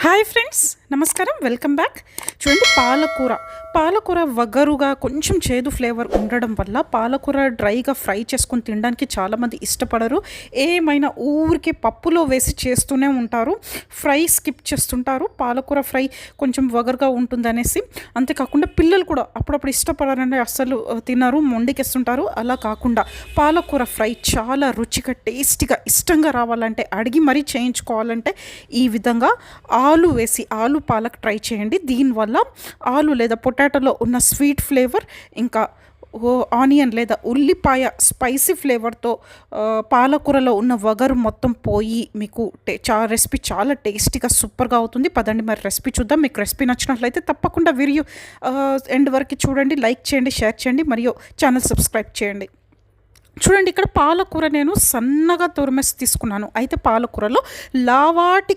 Hi friends, నమస్కారం. Welcome back. చూడండి, పాలకూర వగరుగా కొంచెం చేదు ఫ్లేవర్ ఉండడం వల్ల పాలకూర డ్రైగా ఫ్రై చేసుకొని తినడానికి చాలామంది ఇష్టపడరు. ఏమైనా ఊరికే పప్పులో వేసి చేస్తూనే ఉంటారు, ఫ్రై స్కిప్ చేస్తుంటారు. పాలకూర ఫ్రై కొంచెం వగరుగా ఉంటుందనేసి. అంతేకాకుండా పిల్లలు కూడా అప్పుడప్పుడు ఇష్టపడారంటే అస్సలు తినరు, మొండికేస్తుంటారు. అలా కాకుండా పాలకూర ఫ్రై చాలా రుచిగా టేస్టీగా ఇష్టంగా రావాలంటే, అడిగి మరీ చేయించుకోవాలంటే ఈ విధంగా ఆలు పాలక్ ట్రై చేయండి. దీనివల్ల ఆలు లేదా పొటాటోలో ఉన్న స్వీట్ ఫ్లేవర్, ఇంకా ఆనియన్ లేదా ఉల్లిపాయ స్పైసీ ఫ్లేవర్తో పాలకూరలో ఉన్న వగరు మొత్తం పోయి మీకు రెసిపీ చాలా టేస్టీగా సూపర్గా అవుతుంది. పదండి మరి రెసిపీ చూద్దాం. మీకు రెసిపీ నచ్చినట్లయితే తప్పకుండా వీడియో ఎండ్ వరకు చూడండి, లైక్ చేయండి, షేర్ చేయండి, మరియు ఛానల్ సబ్స్క్రైబ్ చేయండి. చూడండి, ఇక్కడ పాలకూర నేను సన్నగా తురిమేసి తీసుకున్నాను. అయితే పాలకూరలో లావాటి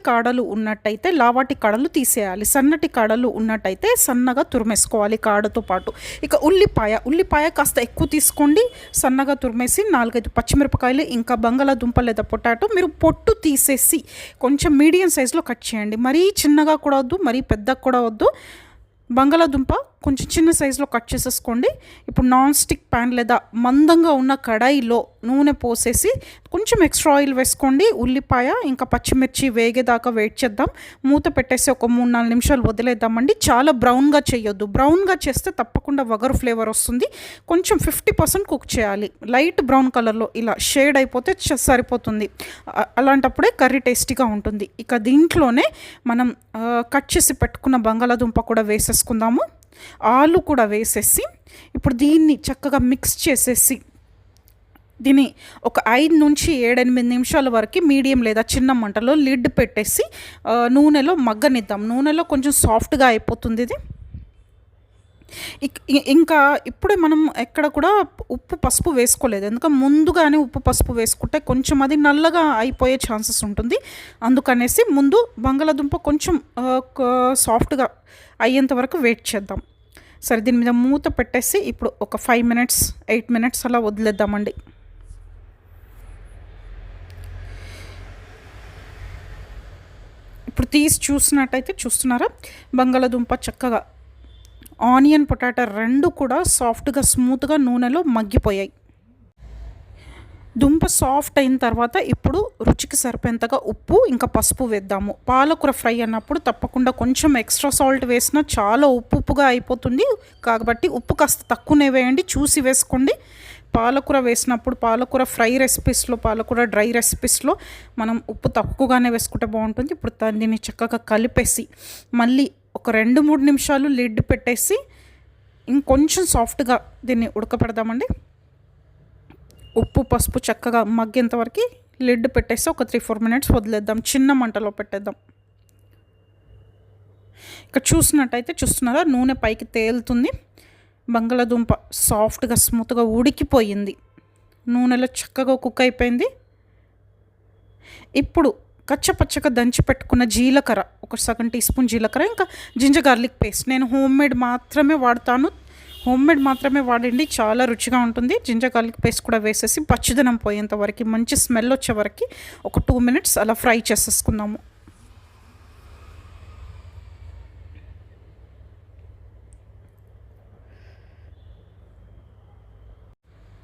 కాడలు తీసేయాలి. సన్నటి కాడలు ఉన్నట్టయితే సన్నగా తురిమేసుకోవాలి కాడతో పాటు. ఇక ఉల్లిపాయ కాస్త ఎక్కువ తీసుకోండి, సన్నగా తురిమేసి. 4-5 పచ్చిమిరపకాయలు, ఇంకా బంగాళాదుంప లేదా పొటాటో మీరు పొట్టు తీసేసి కొంచెం మీడియం సైజులో కట్ చేయండి. మరీ చిన్నగా కూడా వద్దు, మరీ పెద్దగా కూడా వద్దు. బంగాళాదుంప కొంచెం చిన్న సైజులో కట్ చేసేసుకోండి. ఇప్పుడు నాన్ స్టిక్ ప్యాన్ లేదా మందంగా ఉన్న కడాయిలో నూనె పోసేసి కొంచెం ఎక్స్ట్రా ఆయిల్ వేసుకోండి. ఉల్లిపాయ ఇంకా పచ్చిమిర్చి వేగేదాకా వెయిట్ చేద్దాం. మూత పెట్టేసి ఒక 3-4 నిమిషాలు వదిలేద్దామండి. చాలా బ్రౌన్గా చేయొద్దు. బ్రౌన్గా చేస్తే తప్పకుండా వగరు ఫ్లేవర్ వస్తుంది. కొంచెం 50% కుక్ చేయాలి. లైట్ బ్రౌన్ కలర్లో ఇలా షేడ్ అయిపోతే సరిపోతుంది. అలాంటప్పుడే కర్రీ టేస్టీగా ఉంటుంది. ఇక దీంట్లోనే మనం కట్ చేసి పెట్టుకున్న బంగాళాదుంప కూడా వేసేసుకుందాము. ఆలు కూడా వేసేసి ఇప్పుడు దీన్ని చక్కగా మిక్స్ చేసేసి దీన్ని ఒక 5-7-8 నిమిషాల వరకు మీడియం లేదా చిన్న మంటలో లిడ్ పెట్టేసి నూనెలో మగ్గనిద్దాం. నూనెలో కొంచెం సాఫ్ట్గా అయిపోతుంది ఇది. ఇంకా ఇప్పుడే మనం ఎక్కడ కూడా ఉప్పు పసుపు వేసుకోలేదు, ఎందుకంటే ముందుగానే ఉప్పు పసుపు వేసుకుంటే కొంచెం అది నల్లగా అయిపోయే ఛాన్సెస్ ఉంటుంది. అందుకనేసి ముందు బంగాళాదుంప కొంచెం సాఫ్ట్గా అయ్యేంత వరకు వెయిట్ చేద్దాం. సరే, దీని మీద మూత పెట్టేసి ఇప్పుడు ఒక 5-8 మినిట్స్ అలా వదిలేద్దామండి. ఇప్పుడు తీసి చూసినట్టయితే చూస్తున్నారా, బంగాళాదుంప చక్కగా ఆనియన్ పొటాటో రెండు కూడా సాఫ్ట్గా స్మూత్గా నూనెలో మగ్గిపోయాయి. దుంప సాఫ్ట్ అయిన తర్వాత ఇప్పుడు రుచికి సరిపోయేంతగా ఉప్పు ఇంకా పసుపు వేద్దాము. పాలకూర ఫ్రై అన్నప్పుడు తప్పకుండా కొంచెం ఎక్స్ట్రా సాల్ట్ వేసినా చాలా ఉప్పుగా అయిపోతుంది. కాబట్టి ఉప్పు కాస్త తక్కువనే వేయండి, చూసి వేసుకోండి. పాలకూర వేసినప్పుడు పాలకూర ఫ్రై రెసిపీస్లో, పాలకూర డ్రై రెసిపీస్లో మనం ఉప్పు తక్కువగానే వేసుకుంటే బాగుంటుంది. ఇప్పుడు దీన్ని చక్కగా కలిపేసి మళ్ళీ ఒక 2-3 నిమిషాలు లిడ్ పెట్టేసి ఇంకొంచెం సాఫ్ట్గా దీన్ని ఉడకపెడదామండి. ఉప్పు పసుపు చక్కగా మగ్గేంత వరకు లిడ్ పెట్టేసి ఒక 3-4 మినిట్స్ వదిలేద్దాం. చిన్న మంటలో పెట్టేద్దాం. ఇక్కడ చూసినట్టయితే చూస్తున్నారా, నూనె పైకి తేలుతుంది. బంగాళాదుంప సాఫ్ట్గా స్మూత్గా ఉడికిపోయింది, నూనెలో చక్కగా కుక్ అయిపోయింది. ఇప్పుడు కచ్చపచ్చగా దంచి పెట్టుకున్న జీలకర్ర, ఒక సగం టీ స్పూన్ జీలకర్ర, ఇంకా జింజర్ గార్లిక్ పేస్ట్. నేను హోమ్ మేడ్ మాత్రమే వాడండి, చాలా రుచిగా ఉంటుంది. జింజర్ గార్లిక్ పేస్ట్ కూడా వేసేసి పచ్చిదనం పోయేంత వరకు, మంచి స్మెల్ వచ్చే వరకు ఒక 2 మినిట్స్ అలా ఫ్రై చేసేసుకుందాము.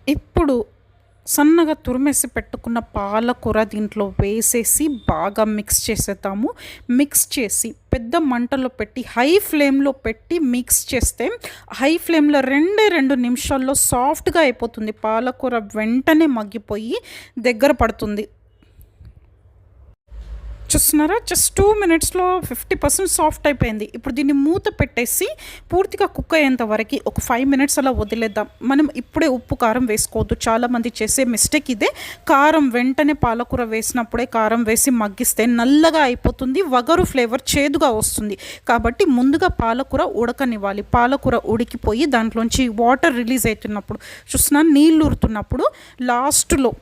ఇప్పుడు సన్నగా తురిమేసి పెట్టుకున్న పాలకూర దీంట్లో వేసేసి బాగా మిక్స్ చేసేద్దాము. మిక్స్ చేసి పెద్ద మంటలో పెట్టి హై ఫ్లేమ్లో పెట్టి మిక్స్ చేస్తే హై ఫ్లేమ్లో 2 నిమిషాల్లో సాఫ్ట్గా అయిపోతుంది. పాలకూర వెంటనే మగ్గిపోయి దగ్గర పడుతుంది. చూస్తున్నారా, జస్ట్ 2 మినిట్స్లో 50% సాఫ్ట్ అయిపోయింది. ఇప్పుడు దీన్ని మూత పెట్టేసి పూర్తిగా కుక్ అయ్యేంత వరకు ఒక 5 మినిట్స్ అలా వదిలేద్దాం. మనం ఇప్పుడే ఉప్పు కారం వేసుకోవద్దు. చాలామంది చేసే మిస్టేక్ ఇదే. కారం వెంటనే పాలకూర వేసినప్పుడే కారం వేసి మగ్గిస్తే నల్లగా అయిపోతుంది, వగరు ఫ్లేవర్ చేదుగా వస్తుంది. కాబట్టి ముందుగా పాలకూర ఉడకనివ్వాలి. పాలకూర ఉడికిపోయి దాంట్లోంచి వాటర్ రిలీజ్ అవుతున్నప్పుడు, చూస్తున్నా నీళ్ళు ఊరుతున్నప్పుడు, లాస్ట్లో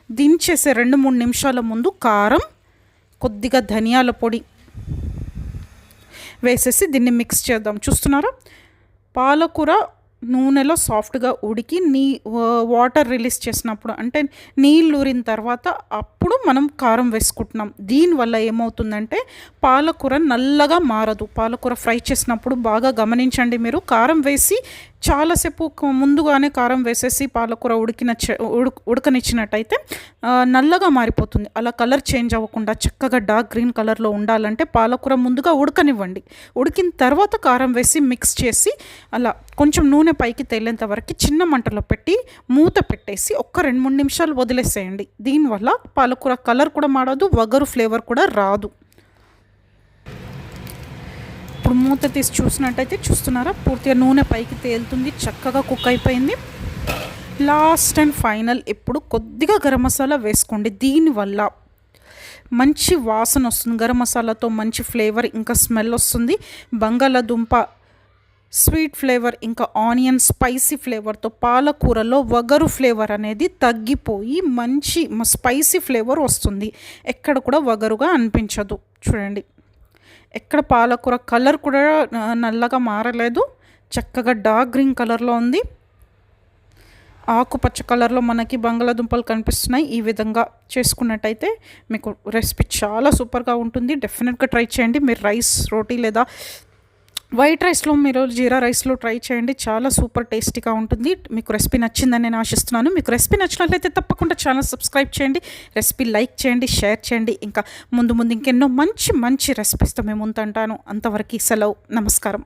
దించేసే 2-3 నిమిషాల ముందు కారం, కొద్దిగా ధనియాల పొడి వేసేసి దీన్ని మిక్స్ చేద్దాం. చూస్తున్నారా, పాలకూర నూనెలో సాఫ్ట్గా ఉడికి వాటర్ రిలీజ్ చేసినప్పుడు అంటే నీళ్ళు ఊరిన తర్వాత అప్పుడు మనం కారం వేసుకుంటున్నాం. దీనివల్ల ఏమవుతుందంటే పాలకూర నల్లగా మారదు. పాలకూర ఫ్రై చేసినప్పుడు బాగా గమనించండి మీరు. కారం వేసి చాలాసేపు ముందుగానే కారం వేసేసి పాలకూర ఉడకనిచ్చినట్టయితే నల్లగా మారిపోతుంది. అలా కలర్ చేంజ్ అవ్వకుండా చక్కగా డార్క్ గ్రీన్ కలర్లో ఉండాలంటే పాలకూర ముందుగా ఉడకనివ్వండి. ఉడికిన తర్వాత కారం వేసి మిక్స్ చేసి అలా కొంచెం నూనె పైకి తేలేంత వరకు చిన్న మంటలో పెట్టి మూత పెట్టేసి ఒక్క 2-3 నిమిషాలు వదిలేసేయండి. దీనివల్ల పాలకూర కలర్ కూడా మారదు, వగరు ఫ్లేవర్ కూడా రాదు. ఇప్పుడు మూత తీసి చూసినట్టయితే చూస్తున్నారా, పూర్తిగా నూనె పైకి తేలుతుంది, చక్కగా కుక్ అయిపోయింది. లాస్ట్ అండ్ ఫైనల్ ఇప్పుడు కొద్దిగా గరం మసాలా వేసుకోండి. దీనివల్ల మంచి వాసన వస్తుంది. గరం మసాలాతో మంచి ఫ్లేవర్ ఇంకా స్మెల్ వస్తుంది. బంగాళాదుంప స్వీట్ ఫ్లేవర్ ఇంకా ఆనియన్ స్పైసీ ఫ్లేవర్తో పాలకూరలో వగరు ఫ్లేవర్ అనేది తగ్గిపోయి మంచి స్పైసీ ఫ్లేవర్ వస్తుంది. ఎక్కడ కూడా వగరుగా అనిపించదు. చూడండి, ఎక్కడ పాలకూర కలర్ కూడా నల్లగా మారలేదు, చక్కగా డార్క్ గ్రీన్ కలర్లో ఉంది. ఆకుపచ్చ కలర్లో మనకి బంగాళాదుంపలు కనిపిస్తున్నాయి. ఈ విధంగా చేసుకున్నట్టయితే మీకు రెసిపీ చాలా సూపర్గా ఉంటుంది. డెఫినెట్గా ట్రై చేయండి. మీరు రైస్, రోటీ లేదా వైట్ రైస్లో, మీరు జీరా రైస్లో ట్రై చేయండి. చాలా సూపర్ టేస్టీగా ఉంటుంది. మీకు రెసిపీ నచ్చిందని నేను ఆశిస్తున్నాను. మీకు రెసిపీ నచ్చినట్లయితే తప్పకుండా ఛానల్ సబ్స్క్రైబ్ చేయండి, రెసిపీ లైక్ చేయండి, షేర్ చేయండి. ఇంకా ముందు ఇంకెన్నో మంచి మంచి రెసిపీస్తో మేము ముందుంటాను. అంతవరకు సెలవు. నమస్కారం.